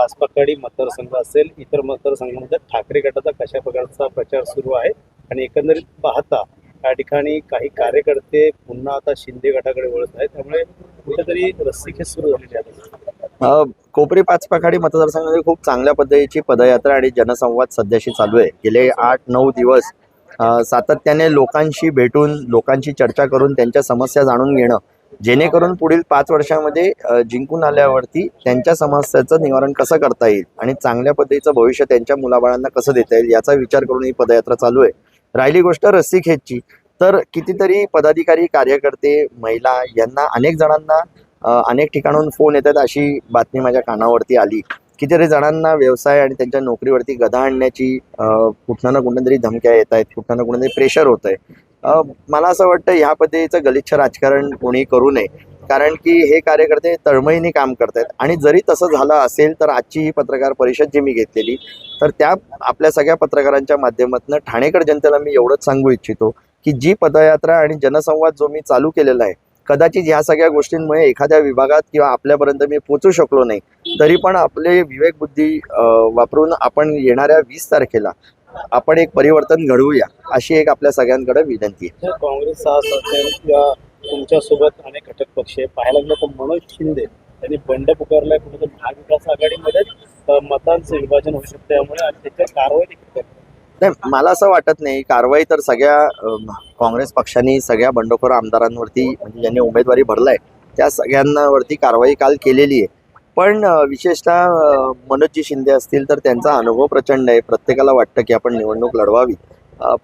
पाचपकाडी मतदारसंघ असेल, इतर मतदारसंघामध्ये ठाकरे गटाचा कशा प्रकारचा प्रचार सुरू आहे आणि एकंदरीत पाहता या ठिकाणी काही कार्यकर्ते पुन्हा आता शिंदे गटाकडे वळत आहेत, त्यामुळे कुठेतरी रस्सीखेच सुरू झालेली आहे. कोपरी पाचपखाडी मतदारसंघामध्ये खूप चांगल्या पद्धतीची पदयात्रा आणि जनसंवाद सध्याशी चालू आहे. गेले 8-9 दिवस सातत्याने लोकांशी भेटून लोकांची चर्चा करून त्यांच्या समस्या जाणून घेणं, जेणेकरून पुढील 5 वर्षामध्ये जिंकून आल्यावरती त्यांच्या समस्याचं निवारण कसं करता येईल आणि चांगल्या पद्धतीचं भविष्य त्यांच्या मुलाबाळांना कसं देता येईल याचा विचार करून ही पदयात्रा चालू आहे. राहिली गोष्ट रस्सीखेचची, तर कितीतरी पदाधिकारी, कार्यकर्ते, महिला यांना अनेक जणांना अनेक ठिकाणाहून फोन येतात अशी बातमी माझ्या कानावरती आली. कितीतरी जणांना व्यवसाय आणि त्यांच्या नोकरीवरती गदा आणण्याची कुठं ना कुठं तरी धमक्या येत आहेत, कुठं ना कुठं तरी प्रेशर होत आहे. मला असं वाटतं ह्या पद्धतीचं गलिच्छ राजकारण कोणी करू नये, कारण की हे कार्यकर्ते तळमळीने काम करतात. आणि जरी तसं झालं असेल तर आजची ही पत्रकार परिषद जी मी घेतलेली, तर त्या आपल्या सगळ्या पत्रकारांच्या माध्यमातून ठाणेकर जनतेला मी एवढंच सांगू इच्छितो की जी पदयात्रा आणि जनसंवाद जो मी चालू केलेला आहे, कदाचित ह्या सगळ्या गोष्टींमुळे एखाद्या विभागात किंवा आपल्यापर्यंत मी पोचू शकलो नाही, तरी पण आपले विवेकबुद्धी वापरून आपण येणाऱ्या 20 तारखेला आपण एक परिवर्तन घडवूया, अशी एक आपल्या सगळ्यांकडे विनंती आहे. काँग्रेस असेल किंवा तुमच्यासोबत अनेक घटक पक्ष आहे, पाहायला गेलं तर मनोज शिंदे यांनी बंड पुकारलाय कुठे महाविकास आघाडीमध्ये मतांचं विभाजन होऊ शकतं, त्यामुळे आणि त्याच्यावर कारवाई देखील करतात. नाही, मला असं वाटत नाही. कारवाई तर सगळ्या काँग्रेस पक्षाने सगळ्या बंडखोर आमदारांवरती, म्हणजे ज्यांनी उमेदवारी भरलाय त्या सगळ्यांवरती कारवाई काल केलेली आहे. पण विशेषतः मनोजजी शिंदे असतील तर त्यांचा अनुभव प्रचंड आहे. प्रत्येकाला वाटतं की आपण निवडणूक लढवावी,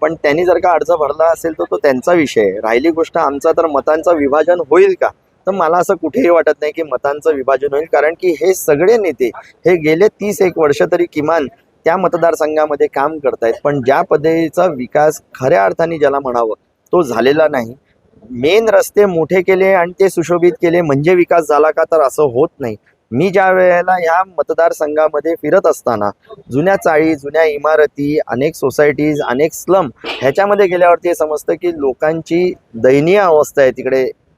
पण त्यांनी जर का अर्ज भरला असेल तर तो त्यांचा विषय आहे. राहिली गोष्ट आमचा, तर मतांचं विभाजन होईल का, तर मला असं कुठेही वाटत नाही की मतांचं विभाजन होईल, कारण की हे सगळे नेते हे गेले 30-1 वर्ष तरी किमान त्या मतदारसंघामध्ये काम करतायत, पण ज्या पद्धतीचा विकास खऱ्या अर्थाने ज्याला म्हणावं तो झालेला नाही. मेन रस्ते मोठे केले आणि ते सुशोभित केले म्हणजे विकास झाला का, तर असं होत नाही. मी ज्या वेळेला ह्या मतदारसंघामध्ये फिरत असताना जुन्या चाळी, जुन्या इमारती, अनेक सोसायटीज, अनेक स्लम ह्याच्यामध्ये गेल्यावरती हे समजतं की लोकांची दयनीय अवस्था आहे.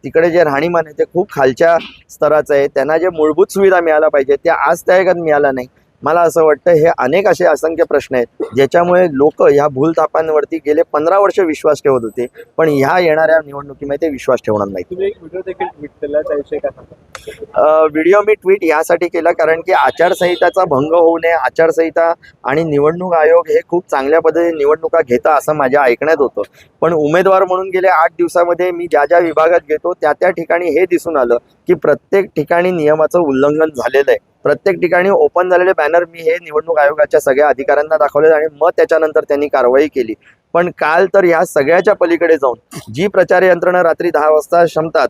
तिकडे जे राहणीमान आहे ते खूप खालच्या स्तराचं आहे. त्यांना जे मूलभूत सुविधा मिळायला पाहिजे त्या आज त्यागत मिळाल्या नाही. मला असं वाटतं हे अनेक असे असंख्य प्रश्न आहेत ज्याच्यामुळे लोक ह्या भूलथापांवरती गेले 15 वर्ष विश्वास ठेवत होते, पण ह्या येणाऱ्या निवडणुकीमध्ये ते विश्वास ठेवणार नाही. तुम्ही एक व्हिडिओ देखील ट्विट केला, त्याविषयी काय सांगा? व्हिडिओ मी ट्विट यासाठी केला कारण की आचारसंहिताचा भंग होऊ नये. आचारसंहिता आणि निवडणूक आयोग हे खूप चांगल्या पद्धतीने निवडणुका घेता असं माझ्या ऐकण्यात होतं, पण उमेदवार म्हणून गेले 8 दिवसामध्ये मी ज्या विभागात घेतो त्या ठिकाणी हे दिसून आलं की प्रत्येक ठिकाणी नियमाचं उल्लंघन झालेलं आहे. प्रत्येक ठिकाणी ओपन झालेले बॅनर मी हे निवडणूक आयोगाच्या सगळ्या अधिकाऱ्यांना दाखवले आणि मग त्याच्यानंतर त्यांनी कारवाई केली. पण काल तर ह्या सगळ्याच्या पलीकडे जाऊन जी प्रचार यंत्रणा रात्री 10 वाजता क्षमतात,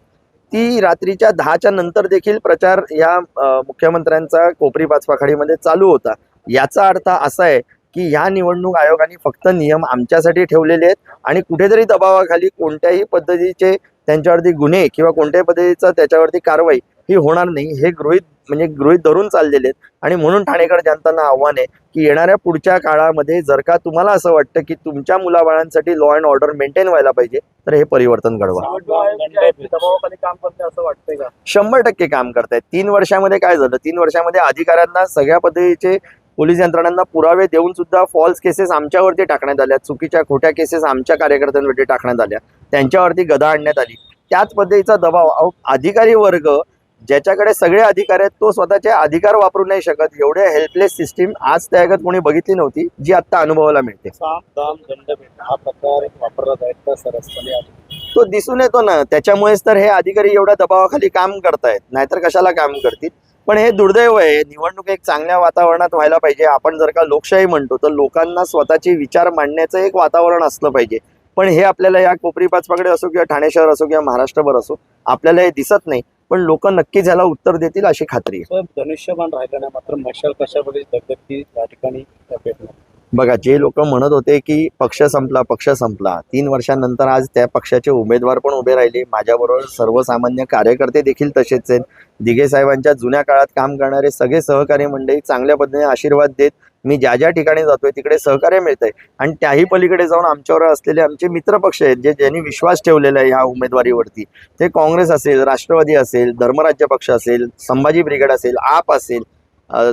ती रात्रीच्या 10च्या नंतर देखील प्रचार या मुख्यमंत्र्यांचा कोपरी पाचपखाडीमध्ये चालू होता. याचा अर्थ असा आहे की ह्या निवडणूक आयोगाने फक्त नियम आमच्यासाठी ठेवलेले आहेत आणि कुठेतरी दबावाखाली कोणत्याही पद्धतीचे त्यांच्यावरती गुन्हे किंवा कोणत्याही पद्धतीचं त्याच्यावरती कारवाई ही होणार नाही, हे गृहीत धरून चाललेले आहेत. आणि म्हणून ठाणेकर जनतांना आव्हान आहे की येणाऱ्या पुढच्या काळामध्ये जर का तुम्हाला असं वाटतं की तुमच्या मुलाबाळांसाठी लॉ अँड ऑर्डर मेंटेन व्हायला पाहिजे, तर हे परिवर्तन घडवा. दबावाखाली काम करते असं वाटतंय का? 100% काम करतायत. 3 वर्षामध्ये काय झालं, 3 वर्षामध्ये अधिकाऱ्यांना सगळ्या पद्धतीचे पोलीस यंत्रणांना पुरावे देऊन सुद्धा फॉल्स केसेस आमच्यावरती टाकण्यात आल्या, चुकीच्या खोट्या केसेस आमच्या कार्यकर्त्यांवरती टाकण्यात आल्या, त्यांच्यावरती गदा आणण्यात आली. त्याच पद्धतीचा दबाव अधिकारी वर्ग ज्याच्याकडे सगळे अधिकार आहेत तो स्वतःचे अधिकार वापरू नाही शकत. एवढे हेल्पलेस सिस्टीम आज त्यागत कोणी बघितली नव्हती जी आता अनुभवाला मिळते. साम दाम दंड भेट हा प्रकार वापरला जाईल का सरसपणे? तो दिसून येतो ना, त्याच्यामुळेच तर हे अधिकारी एवढ्या दबावाखाली काम करतायत, नाहीतर कशाला काम करतील. पण हे दुर्दैव आहे. निवडणूक एक चांगल्या वातावरणात व्हायला पाहिजे. आपण जर का लोकशाही म्हणतो तर लोकांना स्वतःचे विचार मांडण्याचं एक वातावरण असलं पाहिजे, पण हे आपल्याला या कोपरी पाचपखाडी असो किंवा ठाणे शहर असो किंवा महाराष्ट्रभर असो आपल्याला हे दिसत नाही. पण लोक नक्कीच ह्याला उत्तर देतील अशी खात्री आहे. धनुष्यबाण राहिला नाही, मात्र मशाल कशामध्ये दगदगती या ठिकाणी भेटणार. बघा, जे लोक म्हणत होते की पक्ष संपला 3 वर्षांनंतर आज त्या पक्षाचे उमेदवार पण उभे राहिले. माझ्याबरोबर सर्वसामान्य कार्यकर्ते देखील तसेच आहेत. दिघे साहेबांच्या जुन्या काळात काम करणारे सगळे सहकारी मंडळी चांगल्या पद्धतीने आशीर्वाद देत मी ज्या ठिकाणी जातोय तिकडे सहकार्य मिळतंय. आणि त्याही पलीकडे जाऊन आमच्यावर असलेले आमचे मित्रपक्ष आहेत ज्यांनी विश्वास ठेवलेला आहे ह्या उमेदवारीवरती. ते काँग्रेस असेल, राष्ट्रवादी असेल, धर्मराज्य पक्ष असेल, संभाजी ब्रिगेड असेल, आप असेल,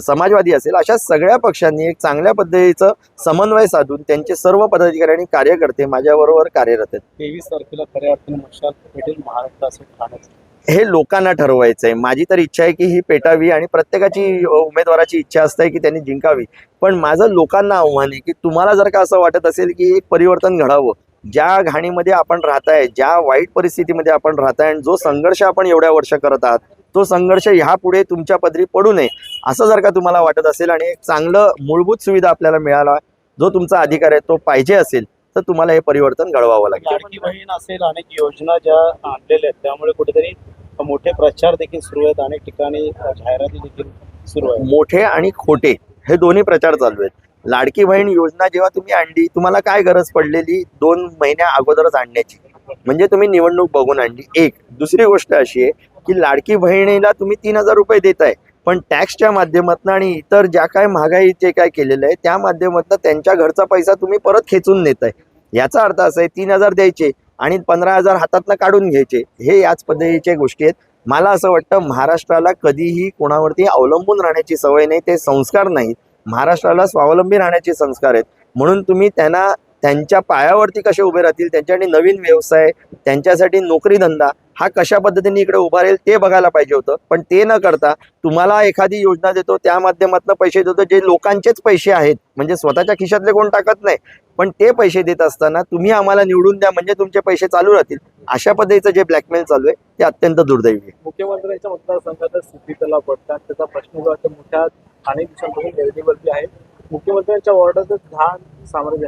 समाजवादी असेल, अशा सगळ्या पक्षांनी एक चांगल्या पद्धतीचं समन्वय साधून त्यांचे सर्व पदाधिकारी आणि कार्यकर्ते माझ्याबरोबर कार्यरत आहेत. 23 तारखेला खऱ्या अर्थाने मशाल पेटेल महाराष्ट्र असेल ठाण्याचं. हे लोकांना ठरवायचं आहे. माझी तर इच्छा आहे की ही पेटावी आणि प्रत्येकाची उमेदवाराची इच्छा असते की त्यांनी जिंकावी. पण माझं लोकांना आव्हान आहे की तुम्हाला जर का असं वाटत असेल की एक परिवर्तन घडावं, ज्या घाणीमध्ये आपण राहताय, ज्या वाईट परिस्थितीमध्ये आपण राहताय आणि जो संघर्ष आपण एवढ्या वर्ष करत आहात, तो संघर्ष ह्यापुढे तुमच्या पदरी पडू नये असं जर का तुम्हाला वाटत असेल आणि एक चांगलं मूलभूत सुविधा आपल्याला मिळाला, जो तुमचा अधिकार आहे तो पाहिजे असेल, तर तुम्हाला हे परिवर्तन घडवावं लागेल. लाडकी बहीण असेल, अनेक योजना ज्या आणलेल्या आहेत त्यामुळे कुठेतरी मोठे प्रचार देखील सुरू आहेत, अनेक ठिकाणी जाहिराती देखील सुरू आहेत. मोठे आणि खोटे हे दोन्ही प्रचार चालू आहेत. लाडकी बहीण योजना जेव्हा तुम्ही आणली, तुम्हाला काय गरज पडलेली 2 महिन्या अगोदरच आणण्याची? म्हणजे तुम्ही निवडणूक बघून आणली. एक दुसरी गोष्ट अशी आहे की लाडकी बहिणीला तुम्ही 3,000 रुपये देताय, पण टॅक्सच्या माध्यमातून आणि इतर ज्या काय महागाईचे काय केलेलं आहे त्या माध्यमातून त्यांच्या घरचा पैसा तुम्ही परत खेचून नेताय. याचा अर्थ असा आहे 3,000 द्यायचे आणि 15,000 हातातनं काढून घ्यायचे. हे याच पद्धतीच्या गोष्टी आहेत. मला असं वाटतं महाराष्ट्राला कधीही कोणावरती अवलंबून राहण्याची सवय नाही, ते संस्कार नाहीत. महाराष्ट्राला स्वावलंबी राहण्याचे संस्कार आहेत. म्हणून तुम्ही त्यांना त्यांच्या पायावरती कसे उभे राहतील, त्यांच्यासाठी नवीन व्यवसाय, त्यांच्यासाठी नोकरी धंदा हा कशा पद्धतीने इकडे उभारेल ते बघायला पाहिजे होतं. पण ते न करता तुम्हाला एखादी योजना देतो, त्या माध्यमातून पैसे देतो, जे लोकांचेच पैसे आहेत, म्हणजे स्वतःच्या खिशातले कोण टाकत नाही, पण ते पैसे देत असताना तुम्ही आम्हाला निवडून द्या म्हणजे तुमचे पैसे चालू राहतील, अशा पद्धतीचं जे ब्लॅकमेल चालू आहे ते अत्यंत दुर्दैवी आहे. मुख्यमंत्र्यांच्या मतदारसंघात स्थिती त्याला पडतात, त्याचा प्रश्न जो आहे मोठ्या अनेक दिवसांपासून गर्दीवरती आहे. मुख्यमंत्र्यांच्या वॉर्डाचं घाण सामोरे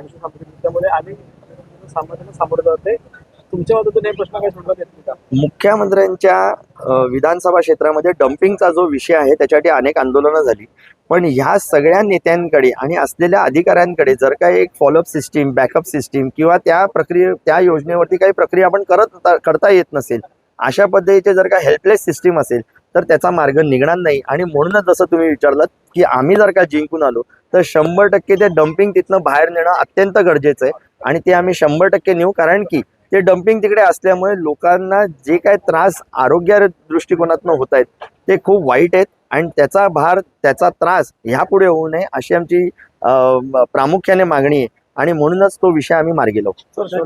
त्यामुळे अनेक सामान्यांना सामोरं जाते. तुमच्या मतातून हे प्रश्न काही सोडवण्यात येतील का? मुख्यमंत्र्यांच्या विधानसभा क्षेत्रामध्ये डम्पिंगचा जो विषय आहे त्याच्यासाठी अनेक आंदोलनं झाली, पण ह्या सगळ्या नेत्यांकडे आणि असलेल्या अधिकाऱ्यांकडे जर का एक फॉलोअप सिस्टीम, बॅकअप सिस्टीम किंवा त्या योजनेवरती काही प्रक्रिया आपण करता येत नसेल, अशा पद्धतीचे जर का हेल्पलेस सिस्टीम असेल तर त्याचा मार्ग निघणार नाही. आणि म्हणूनच जसं तुम्ही विचारलात की आम्ही जर का जिंकून आलो तर 100% ते डम्पिंग तिथनं बाहेर नेणं अत्यंत गरजेचं आहे आणि ते आम्ही 100% नेऊ. कारण की ते डम्पिंग तिकडे असल्यामुळे लोकांना जे काय त्रास आरोग्य दृष्टिकोनातून होत आहेत ते खूप वाईट आहेत आणि त्याचा भार, त्याचा त्रास ह्यापुढे होऊ नये अशी आमची प्रामुख्याने मागणी आहे आणि म्हणूनच तो विषय आम्ही मार्गी लावू.